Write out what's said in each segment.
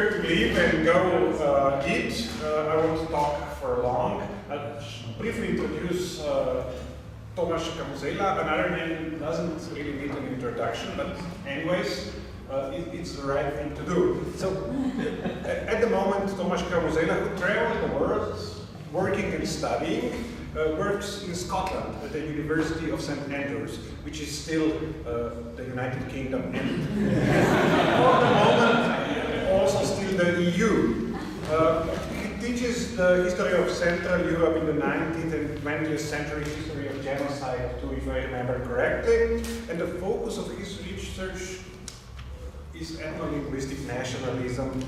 prepare to leave and go eat. I won't talk for long. I'll briefly introduce Tomasz Kamuzela. Another name doesn't really need an introduction, but anyways, it's the right thing to do. So, at the moment, Tomasz Kamuzela, who travels the world, working and studying, works in Scotland at the University of St Andrews, which is still the United Kingdom and for the moment also still the EU. He teaches the history of Central Europe in the 19th and 20th century, history of genocide too, if I remember correctly, and the focus of his research is ethno-linguistic nationalism.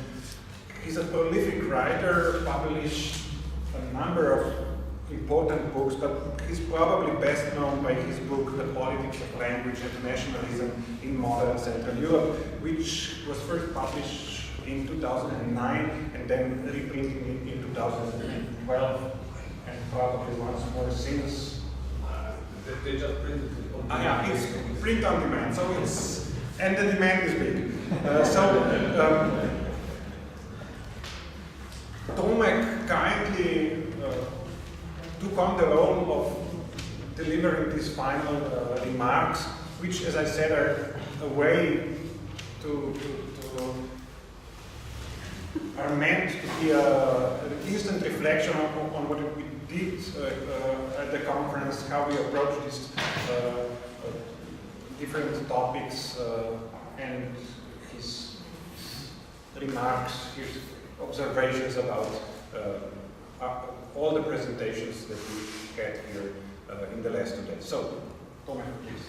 He's a prolific writer, published a number of important books, but he's probably best known by his book, The Politics of Language and Nationalism in Modern Central Europe, which was first published in 2009 and then reprinted in 2012, and probably once more since. They just printed it on demand. Yeah, it's print on demand, so it's, and the demand is big. Tomek kindly took on the role of delivering these final remarks, which, as I said, are a way are meant to be an instant reflection on what we did at the conference, how we approach these different topics, and his remarks, his observations about all the presentations that we had here in the last 2 days. So, Tomek, please.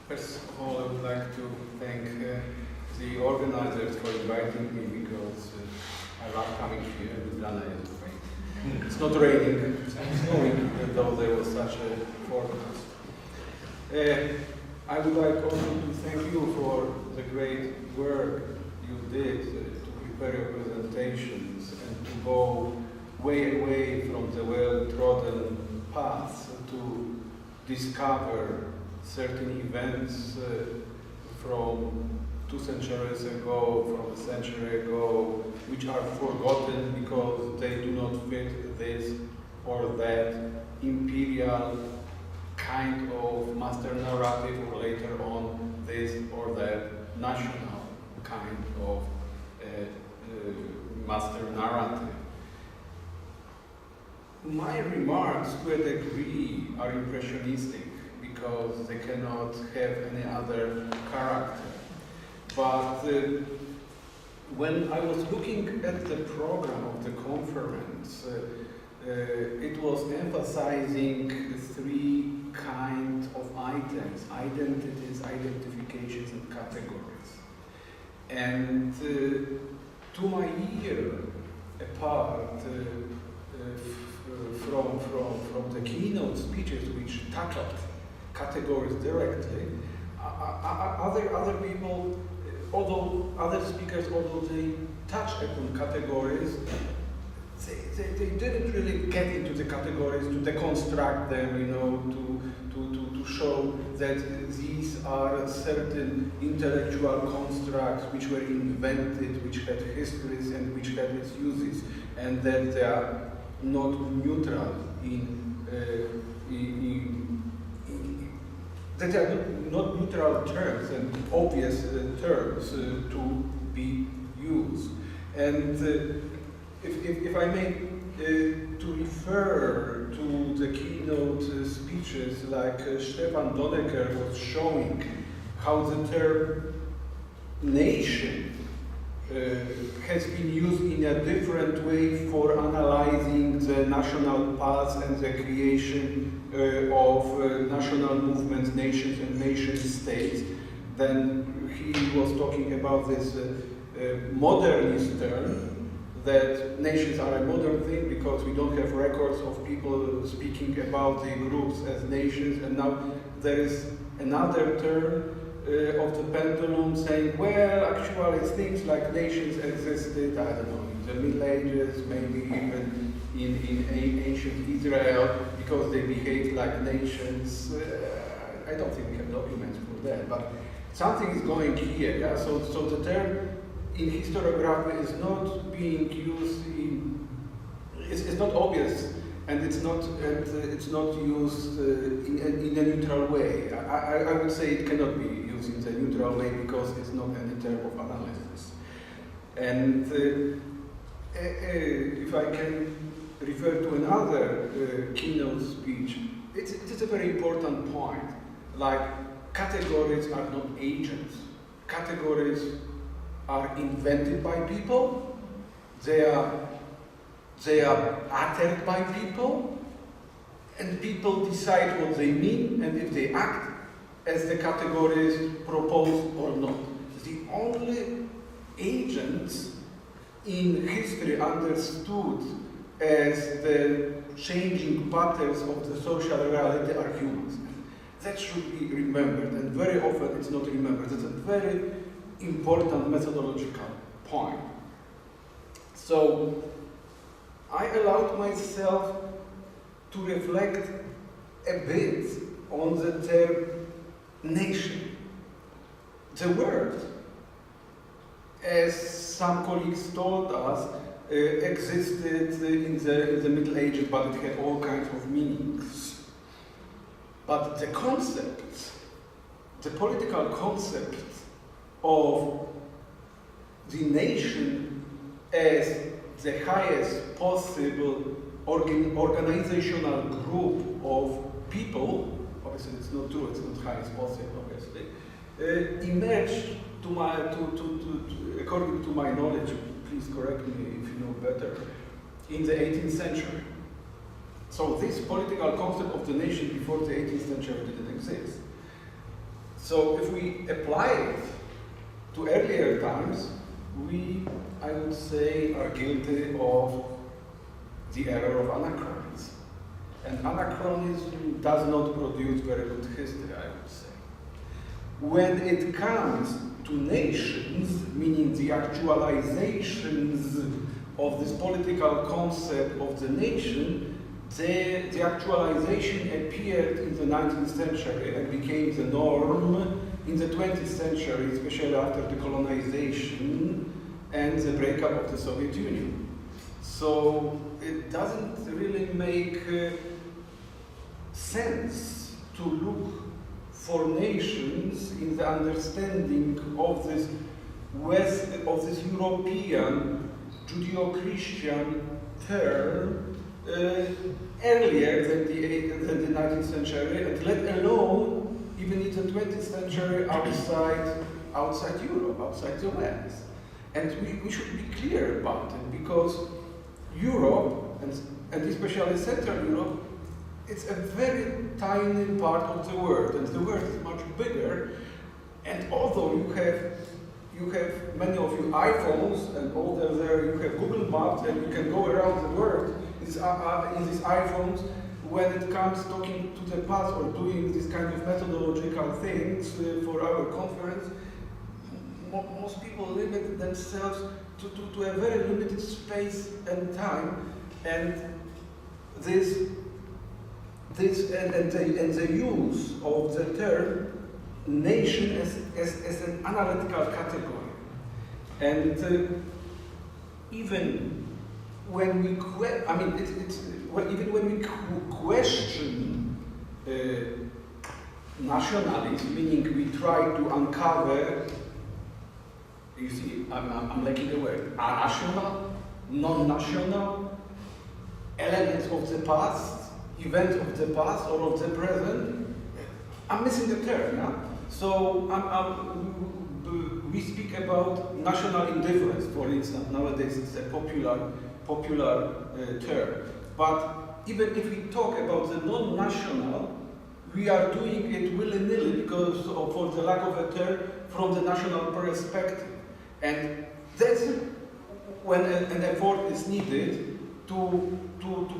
First of all, I would like to thank the organizers for inviting me, because I love coming here. Ljubljana is great. It's not raining, it's snowing, though there was such a forecast. I would like also to thank you for the great work you did to prepare your presentations and to go way away from the well-trodden paths to discover certain events from 2 centuries ago, from a century ago, which are forgotten because they do not fit this or that imperial kind of master narrative, or later on this or that national kind of master narrative. My remarks, to a degree, are impressionistic because they cannot have any other character. But when I was looking at the program of the conference, it was emphasizing 3 kinds of items: identities, identifications, and categories. And to my ear, apart from the keynote speeches which tackled categories directly, other people, although other speakers, although they touch upon categories, they didn't really get into the categories to deconstruct them, you know, to show that these are certain intellectual constructs which were invented, which had histories and which had its uses, and that they are not neutral that they are not neutral terms and obvious terms to be used. And if I may, to refer to the keynote speeches, like Stefan Donnecker was showing how the term nation has been used in a different way for analyzing the national past and the creation of national movements, nations and nation states. Then he was talking about this modernist term, that nations are a modern thing because we don't have records of people speaking about the groups as nations, and now there is another term of the pendulum saying, well, actually things like nations existed, I don't know, in the Middle Ages, maybe even in ancient Israel because they behaved like nations. I don't think we have documents for that, but something is going here. Yeah? So the term in historiography is not being used in. It's not obvious, and it's not used in a neutral way. I would say it cannot be used in a neutral way because it's not any term of analysis. And if I can refer to another keynote speech, it's a very important point. Like, categories are not agents. Categories are invented by people. They are uttered by people, and people decide what they mean and if they act as the categories propose or not. The only agents in history understood as the changing patterns of the social reality are humans. That should be remembered, and very often it's not remembered. It's a very important methodological point. So I allowed myself to reflect a bit on the term nation. The word, as some colleagues told us, existed in the Middle Ages, but it had all kinds of meanings. But the concept, the political concept of the nation as the highest possible organizational group of people, obviously it's not true, it's not highest possible, obviously, emerged according to my knowledge, please correct me if you know better, in the 18th century. So this political concept of the nation before the 18th century didn't exist. So if we apply it to earlier times, we, I would say, are guilty of the error of anachronism. And anachronism does not produce very good history, I would say. When it comes to nations, meaning the actualizations of this political concept of the nation, the actualization appeared in the 19th century and became the norm in the 20th century, especially after the colonization and the breakup of the Soviet Union. So it doesn't really make sense to look for nations in the understanding of this European Judeo-Christian term earlier than the 19th century, and let alone even in the 20th century outside Europe, outside the West. And we should be clear about it, because Europe, and especially Central Europe, it's a very tiny part of the world, and the world is much bigger. And although you have many of you iPhones, and over there you have Google Maps, and you can go around the world in these iPhones, when it comes talking to the past or doing this kind of methodological things for our conference, most people limit themselves to a very limited space and time, and the use of the term nation as an analytical category. And even when we question nationalism, meaning we try to uncover, you see, I'm lacking a word, national, non-national, elements of the past, events of the past or of the present, I'm missing the term, yeah? So we speak about national indifference, for instance. Nowadays it's a popular term. But even if we talk about the non-national, we are doing it willy-nilly because for the lack of a term from the national perspective. And that's when an effort is needed to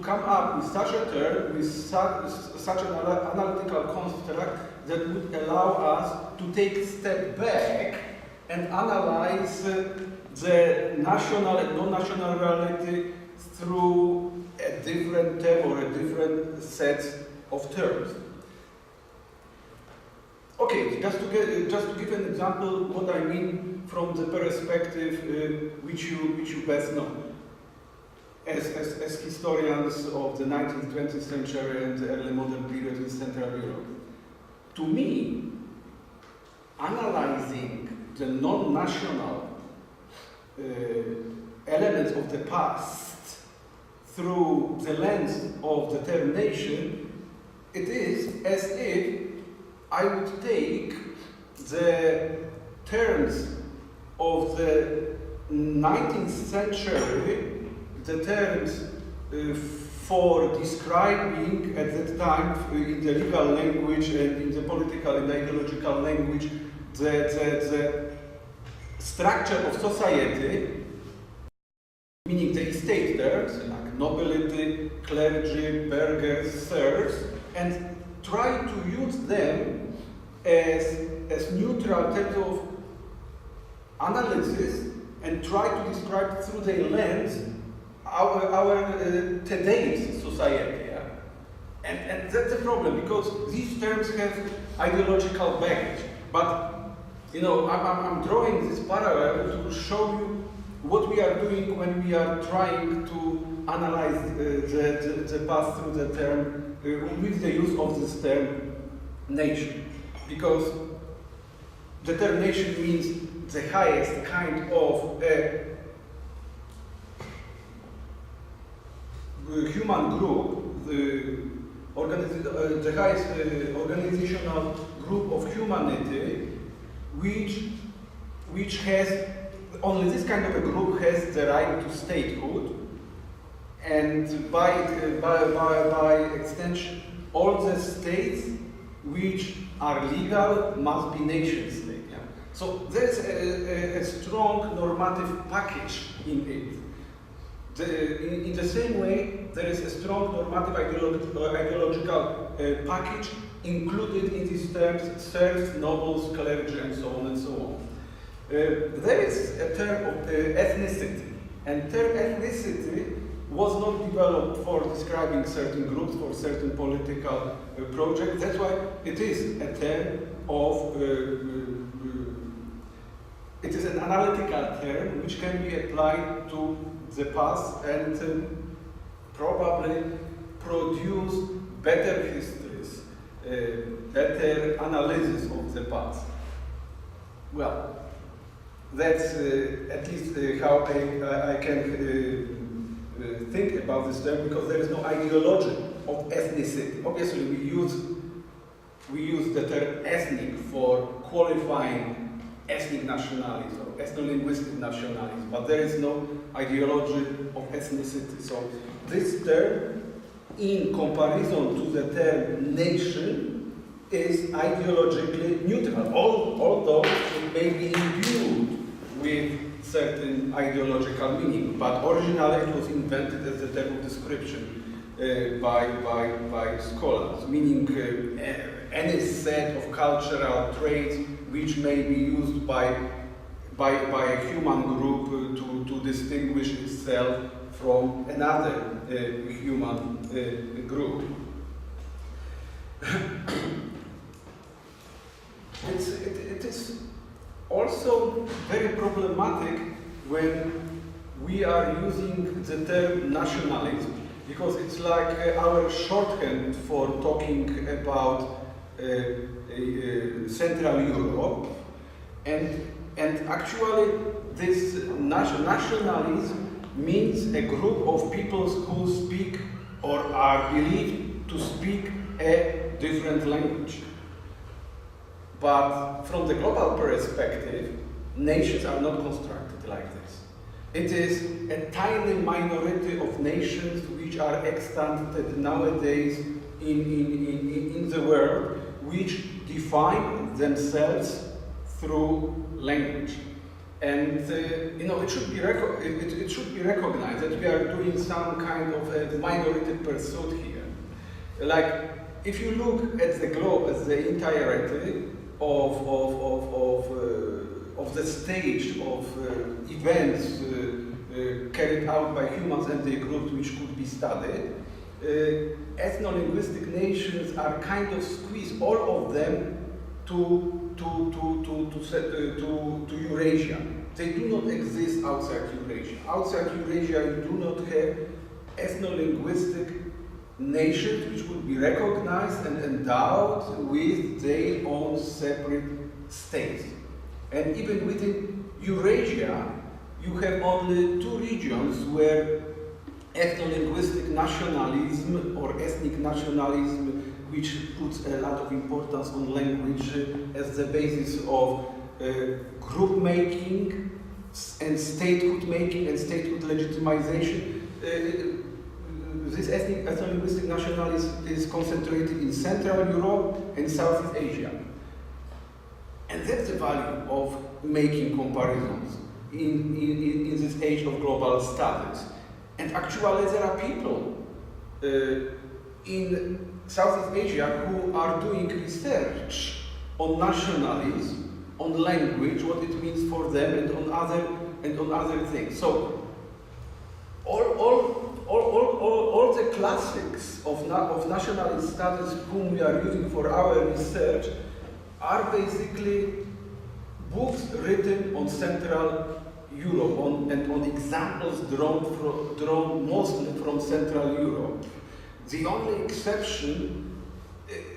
come up with such a term, with such an analytical construct that would allow us to take a step back and analyze the national and non-national reality through a different term or a different set of terms. Okay, just to give an example what I mean from the perspective which you best know. As historians of the 19th, 20th century and the early modern period in Central Europe, to me, analyzing the non-national elements of the past through the lens of the term nation, it is as if I would take the terms of the 19th century, the terms for describing at that time in the legal language and in the political and ideological language the structure of society, meaning the estate terms like nobility, clergy, burghers, serfs, and try to use them as neutral terms of analysis and try to describe through their lens our today's society. Yeah? And that's the problem, because these terms have ideological baggage. But you know, I'm drawing this parallel to show you what we are doing when we are trying to analyze the past through the term, with the use of this term nation. Because the term nation means the highest kind of human group, the highest organizational group of humanity, which has, only this kind of a group has the right to statehood, and by extension, all the states which are legal must be nation state. Yeah? So there's a strong normative package in it. In the same way, there is a strong normative ideological package included in these terms: serfs, nobles, clergy, and so on and so on. There is a term of ethnicity, and term ethnicity was not developed for describing certain groups, for certain political projects. That's why it is a term of, it is an analytical term which can be applied to the past and probably produce better histories, better analysis of the past. Well, that's at least how I can think about this term, because there is no ideology of ethnicity. Obviously, we use the term ethnic for qualifying ethnic nationalities or ethno-linguistic nationalities, but there is no ideology of ethnicity. So this term, in comparison to the term nation, is ideologically neutral, although it may be imbued with certain ideological meaning, but originally it was invented as a term of description by scholars, meaning any set of cultural traits which may be used by a human group to distinguish itself from another human group. It is also very problematic when we are using the term nationalism, because it's like our shorthand for talking about Central Europe, and actually this nationalism means a group of peoples who speak or are believed to speak a different language. But from the global perspective, nations are not constructed like this. It is a tiny minority of nations which are extant nowadays in the world, which define themselves through language. And you know, it should be recognized that we are doing some kind of a minority pursuit here. Like, if you look at the globe as the entirety of the stage of events carried out by humans and their groups which could be studied, ethno-linguistic nations are kind of squeezed, all of them, to Eurasia. They do not exist outside Eurasia. Outside Eurasia, you do not have ethno-linguistic nations which would be recognized and endowed with their own separate states. And even within Eurasia, you have only two regions where ethno-linguistic nationalism or ethnic nationalism, which puts a lot of importance on language as the basis of group making and statehood making and statehood legitimization. This ethno-linguistic nationalism is concentrated in Central Europe and Southeast Asia. And that's the value of making comparisons in this age of global studies. And actually there are people in Southeast Asia who are doing research on nationalism, on language, what it means for them, and on other things. So all the classics of nationalist studies whom we are using for our research are basically books written on Central Europe and on examples drawn mostly from Central Europe. The only exception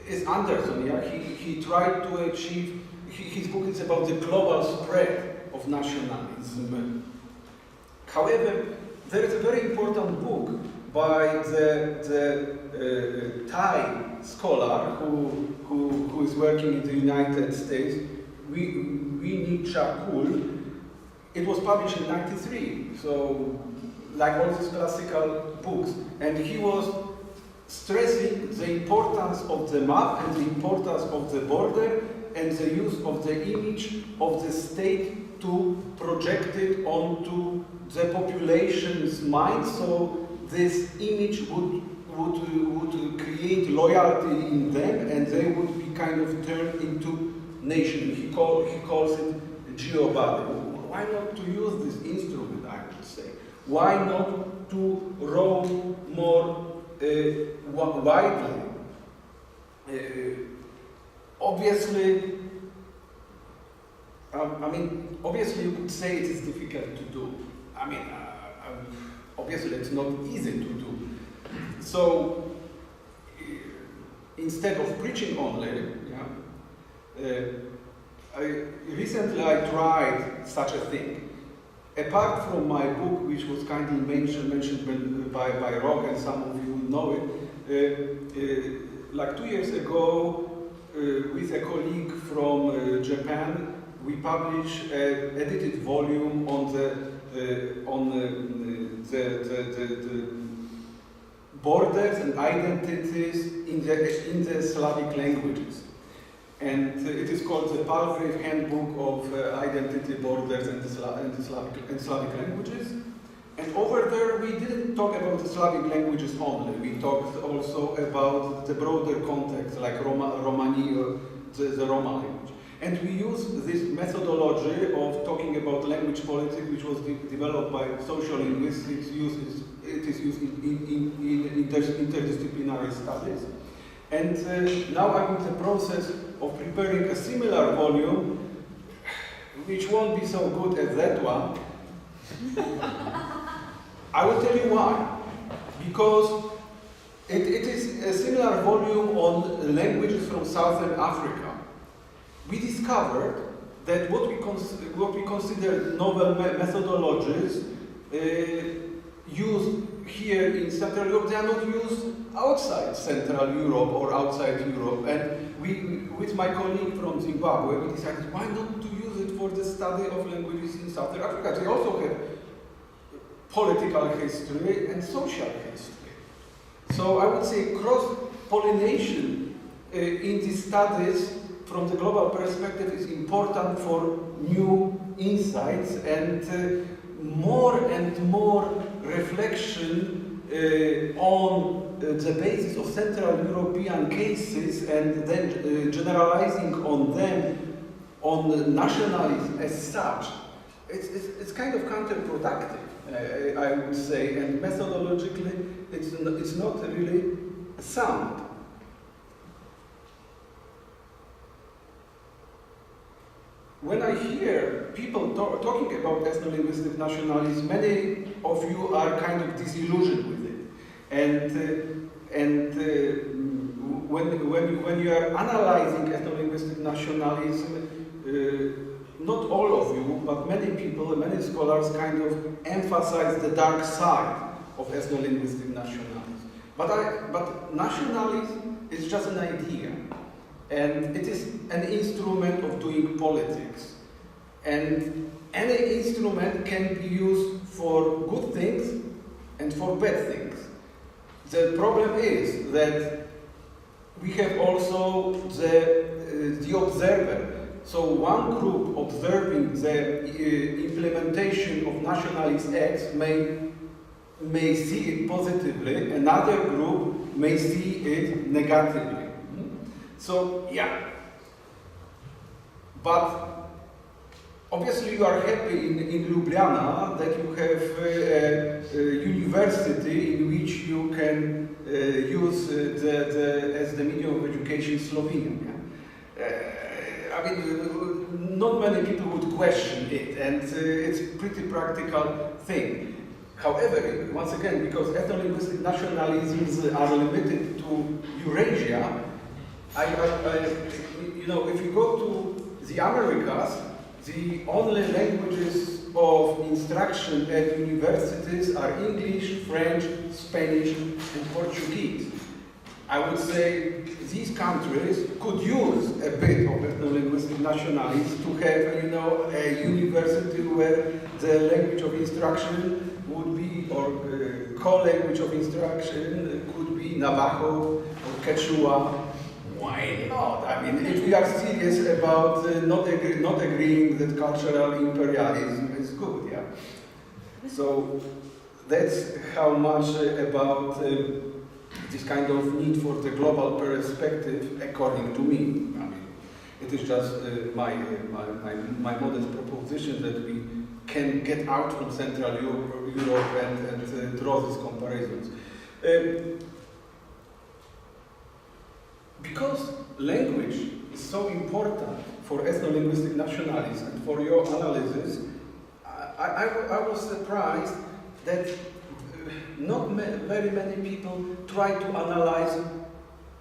is Anderson. Yeah? He tried to achieve, his book is about the global spread of nationalism. However, there is a very important book by the Thai scholar who is working in the United States, Winnie Chakul. It was published in '93, so like all these classical books, and he was stressing the importance of the map and the importance of the border and the use of the image of the state to project it onto the population's mind, so this image would create loyalty in them, and they would be kind of turned into nation. He calls it geobody. Why not to use this instrument, I would say? Why not to roam more widely? Obviously, obviously you could say it is difficult to do. Obviously it's not easy to do. So, instead of preaching only, recently I tried such a thing. Apart from my book, which was kindly mentioned by Rok, and some of you will know it, like 2 years ago, with a colleague from Japan, we published an edited volume on the borders and identities in the Slavic languages. And it is called the Palgrave Handbook of Identity, Borders, and Slavic Languages. And over there, we didn't talk about the Slavic languages only. We talked also about the broader context, like Romani, the Roma language. And we use this methodology of talking about language politics, which was developed by social linguistics. It is used in interdisciplinary studies. And now I'm in the process of preparing a similar volume, which won't be so good as that one. I will tell you why. Because it is a similar volume on languages from Southern Africa. We discovered that what we consider novel methodologies used here in Central Europe, they are not used outside Central Europe or outside Europe. And we, with my colleague from Zimbabwe, we decided why not to use it for the study of languages in Southern Africa. They also have political history and social history. So I would say cross-pollination in these studies from the global perspective is important for new insights and more reflection on the basis of Central European cases, and then generalizing on them, on nationalism as such, it's kind of counterproductive, I would say, and methodologically it's not really sound. When I hear people talking about ethno-linguistic nationalism, many of you are kind of disillusioned with it. And when you are analyzing ethno-linguistic nationalism, not all of you, but many people, many scholars kind of emphasize the dark side of ethno-linguistic nationalism. But nationalism is just an idea, and it is an instrument of doing politics. And any instrument can be used for good things and for bad things. The problem is that we have also the observer. So one group observing the implementation of nationalist acts may see it positively, another group may see it negatively. So, yeah. But obviously you are happy in Ljubljana that you have a university in which you can use as the medium of education Slovenian. I mean, not many people would question it, and it's a pretty practical thing. However, once again, because ethno-linguistic nationalisms are limited to Eurasia, you know, if you go to the Americas, the only languages of instruction at universities are English, French, Spanish, and Portuguese. I would say these countries could use a bit of ethno-linguistic nationalism to have, you know, a university where the language of instruction would be, or co-language of instruction could be Navajo or Quechua. Why not? I mean, if we are serious about not agreeing that cultural imperialism is good, yeah. So that's how much about this kind of need for the global perspective, according to me. I mean, it is just my modest proposition that we can get out from Central Europe and draw these comparisons. Because language is so important for ethno-linguistic nationalism and for your analysis, I was surprised that not very many people try to analyze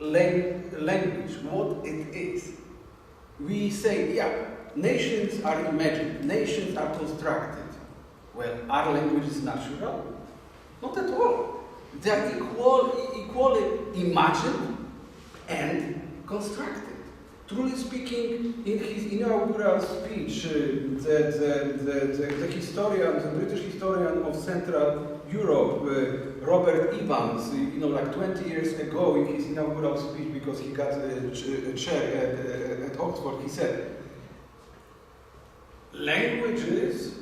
language, what it is. We say, yeah, nations are imagined, nations are constructed. Well, are languages natural? Not at all. They are equally imagined and constructed. Truly speaking, in his inaugural speech, the historian, the British historian of Central Europe, Robert Evans, you know, like 20 years ago in his inaugural speech, because he got a chair at Oxford, he said, languages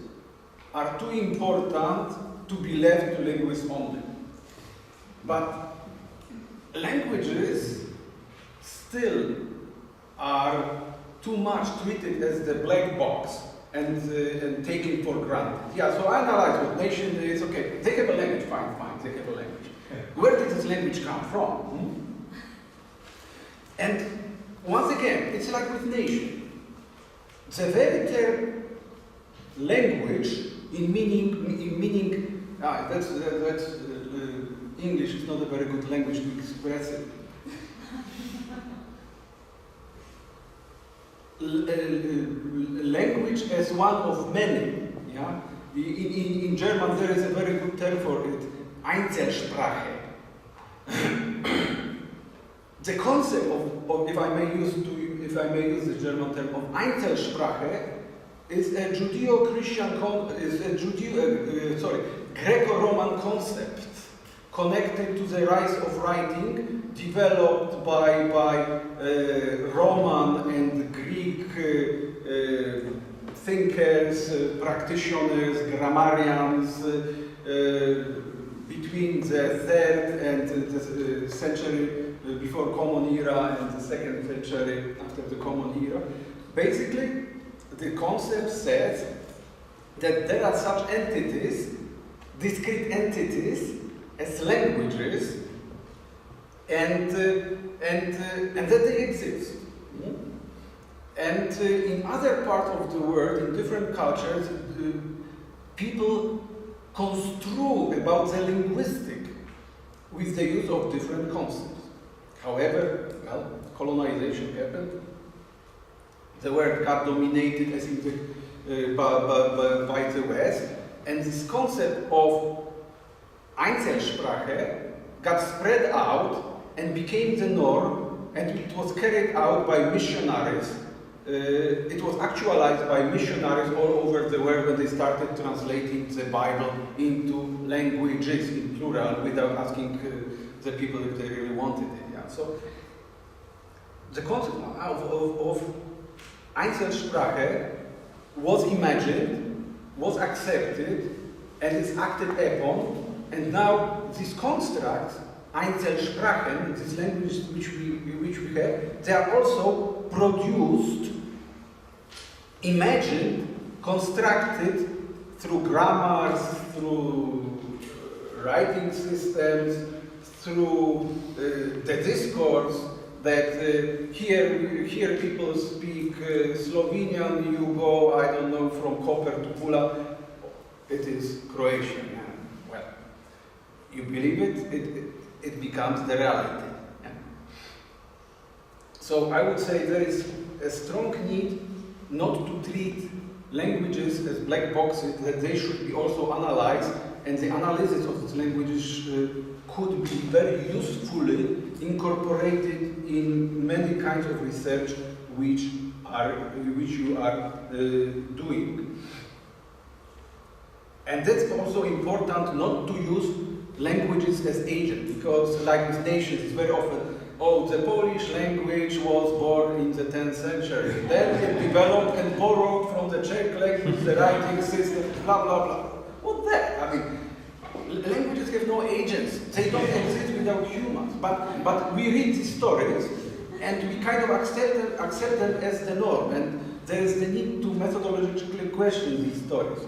are too important to be left to linguists only. But languages still are too much treated as the black box and taken for granted. Yeah, so I analyze what nation is. Okay, they have a language, fine, they have a language. Where did this language come from? And once again, it's like with nation. The very term language in meaning that's English is not a very good language to express it. Language as one of many. Yeah? In German there is a very good term for it, Einzelsprache. The concept of if I may use the German term of Einzelsprache is a Greco-Roman concept connected to the rise of writing, developed by Roman and Greek thinkers, practitioners, grammarians, between the 3rd and the century before Common Era and the 2nd century after the Common Era. Basically, the concept says that there are such entities, discrete entities, as languages, and that they exist. And in other parts of the world, in different cultures, people construe about the linguistic with the use of different concepts. However, well, colonization happened. The word got dominated as in the, by the West, and this concept of Einzelsprache got spread out and became the norm, and it was carried out by missionaries. It was actualized by missionaries all over the world when they started translating the Bible into languages in plural without asking the people if they really wanted it. Yeah? So the concept of Einzelsprache was imagined, was accepted, and is acted upon, and now these constructs, Einzelsprachen, these languages which we have, they are also produced, imagined, constructed through grammars, through writing systems, through the discourse, that here people speak Slovenian, you go, I don't know, from Koper to Pula, it is Croatian. Yeah. Well, you believe it becomes the reality. Yeah. So I would say there is a strong need not to treat languages as black boxes, that they should be also analyzed, and the analysis of these languages could be very usefully incorporated in many kinds of research which you are doing. And that's also important not to use languages as agents, because like with nations, it's very often, oh, the Polish language was born in the 10th century. Then it developed and borrowed from the Czech language, the writing system, blah, blah, blah. What that? I mean, languages have no agents. They don't exist without humans. But we read these stories and we kind of accept them as the norm. And there is the need to methodologically question these stories.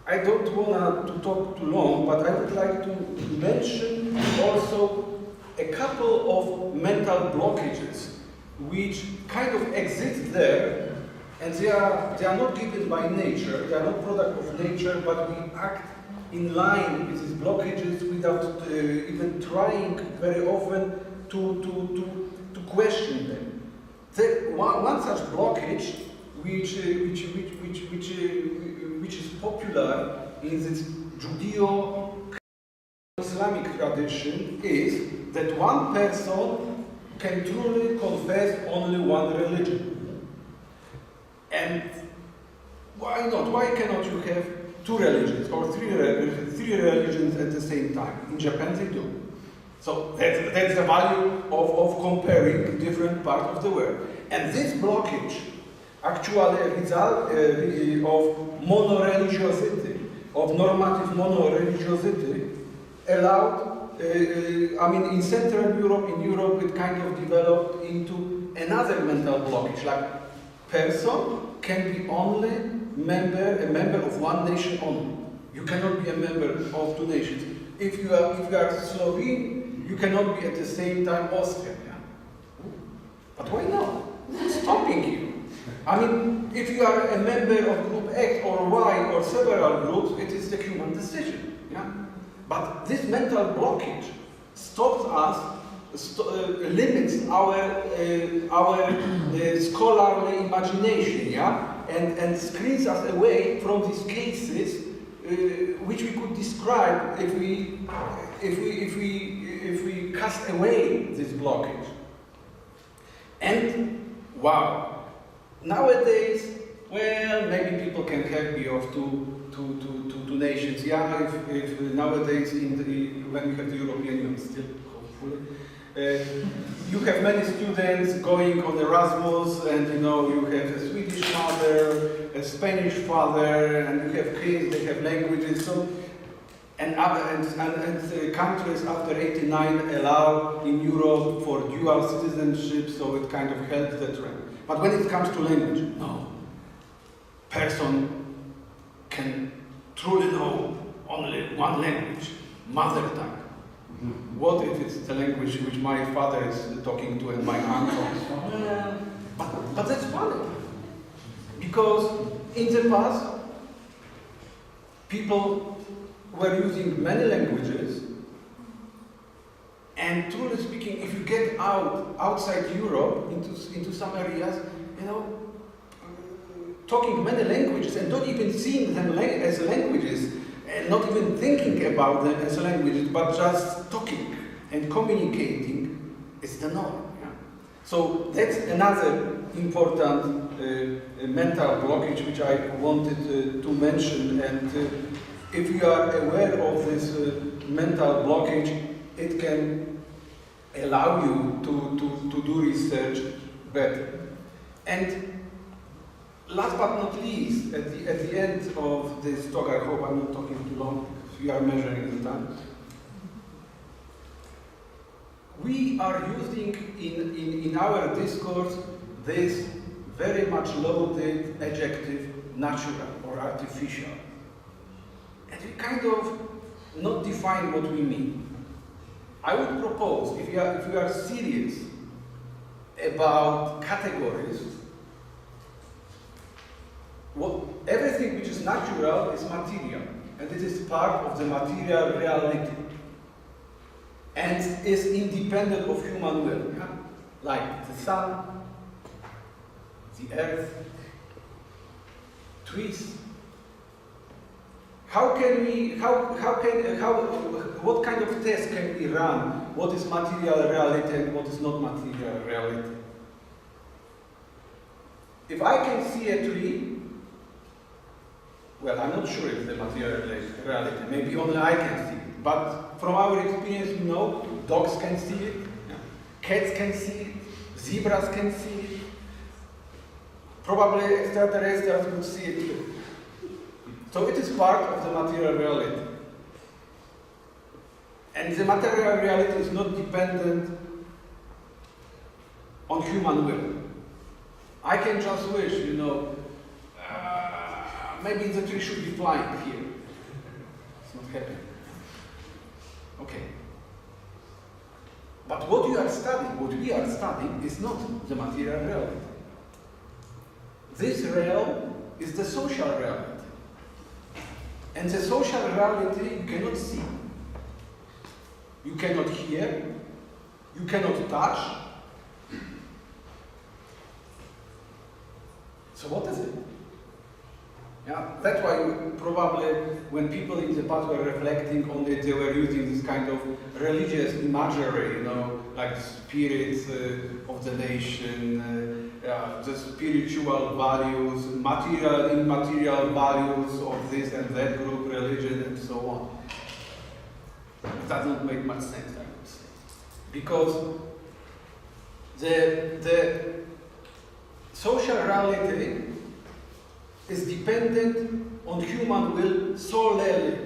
I don't want to talk too long, but I would like to mention also a couple of mental blockages which kind of exist there, and they are not given by nature, they are not product of nature, but we act in line with these blockages without even trying very often to question them. One such blockage which is popular in this Judeo-Islamic tradition is that one person can truly confess only one religion. And why not? Why cannot you have two religions or three religions at the same time? In Japan they do. So that's the value of comparing different parts of the world. And this blockage actually a result of monoreligiosity, of normative monoreligiosity, allowed, in Central Europe, in Europe, it kind of developed into another mental blockage, like person can be only a member of one nation only. You cannot be a member of two nations. If you are Slovene, you cannot be at the same time Austrian. Yeah? But why not? Who's stopping you? I mean, if you are a member of group X or Y or several groups, it is the human decision. Yeah? But this mental blockage stops us, limits our scholarly imagination, yeah? And screens us away from these cases which we could describe if we cast away this blockage. And wow. Nowadays, well, maybe people can help me of two nations. Yeah, if nowadays when we have the European Union still, hopefully, you have many students going on Erasmus, and you have a Swedish mother, a Spanish father, and you have kids. They have languages. So, and countries after '89 allow in Europe for dual citizenship, so it kind of helps the trend. But when it comes to language, no. Person can truly know only one language, mother tongue. What if it's the language which my father is talking to and my uncle? But that's funny. Because in the past, people were using many languages, and truly speaking, if you get outside Europe into some areas, talking many languages and not even seeing them as languages, and not even thinking about them as languages, but just talking and communicating is the norm. Yeah? So that's another important mental blockage which I wanted to mention. And if you are aware of this mental blockage, it can allow you to do research better. And last but not least, at the end of this talk, I hope I'm not talking too long, because we are measuring the time. We are using in our discourse this very much loaded adjective natural or artificial. And we kind of not define what we mean. I would propose, if we are serious about categories, everything which is natural is material, and it is part of the material reality, and is independent of human will, yeah? Like the sun, the earth, trees. What kind of test can we run? What is material reality and what is not material reality? If I can see a tree, well, I'm not sure if the material reality, maybe only I can see it. But from our experience, we know dogs can see it, cats can see it, zebras can see it. Probably extraterrestrials would see it too. So it is part of the material reality. And the material reality is not dependent on human will. I can just wish, maybe the tree should be flying here. It's not happening. Okay. But what we are studying is not the material reality. This realm is the social reality. And the social reality you cannot see. You cannot hear. You cannot touch. So what is it? Yeah, that's why probably when people in the past were reflecting on it, they were using this kind of religious imagery, like the spirits of the nation, the spiritual values, material, immaterial values of this and that group, religion, and so on. It doesn't make much sense, I would say. Because the social reality is dependent on human will solely.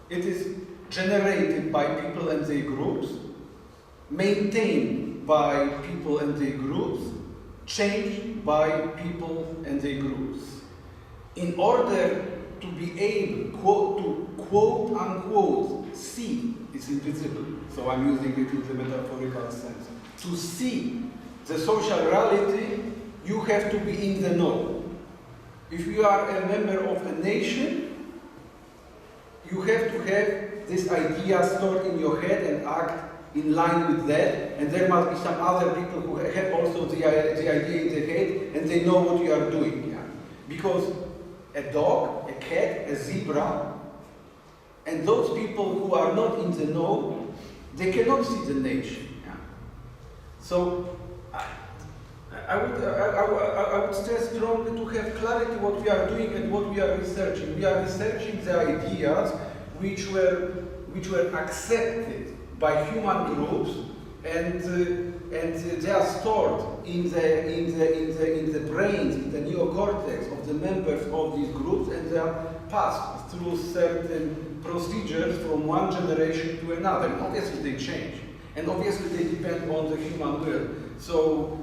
It is generated by people and their groups, maintained by people and their groups, changed by people and their groups. In order to be able to quote unquote see, it's invisible, so I'm using it in the metaphorical sense. To see the social reality, you have to be in the know. If you are a member of a nation, you have to have this idea stored in your head and act in line with that, and there must be some other people who have also the idea in their head, and they know what you are doing. Yeah? Because a dog, a cat, a zebra, and those people who are not in the know, they cannot see the nation. Yeah? So I would stress strongly to have clarity what we are doing and what we are researching. We are researching the ideas which were accepted by human groups, and they are stored in the brains, in the neocortex of the members of these groups, and they are passed through certain procedures from one generation to another. And obviously they change, and obviously they depend on the human will. So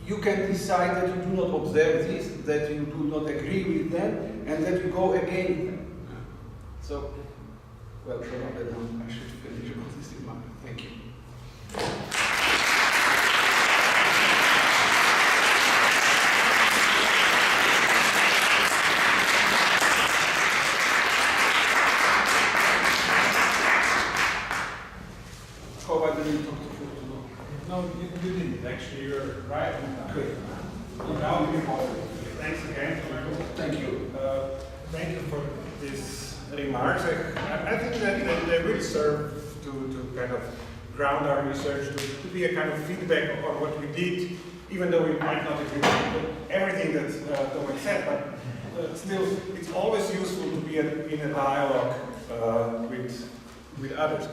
you can decide that you do not observe this, that you do not agree with them, and that you go against them. So, well, probably now I should finish about this remark. Thank you. Hope I didn't talk too long. No, you didn't. Actually, you're right on time. Good. Now we move on. Thanks again, Michael. Thank you. Thank you for these remarks. I think that they really serve to kind of ground our research, to be a kind of feedback on what we did, even though we might not agree with everything that Tomek said, but still, it's always useful to be in a dialogue with others.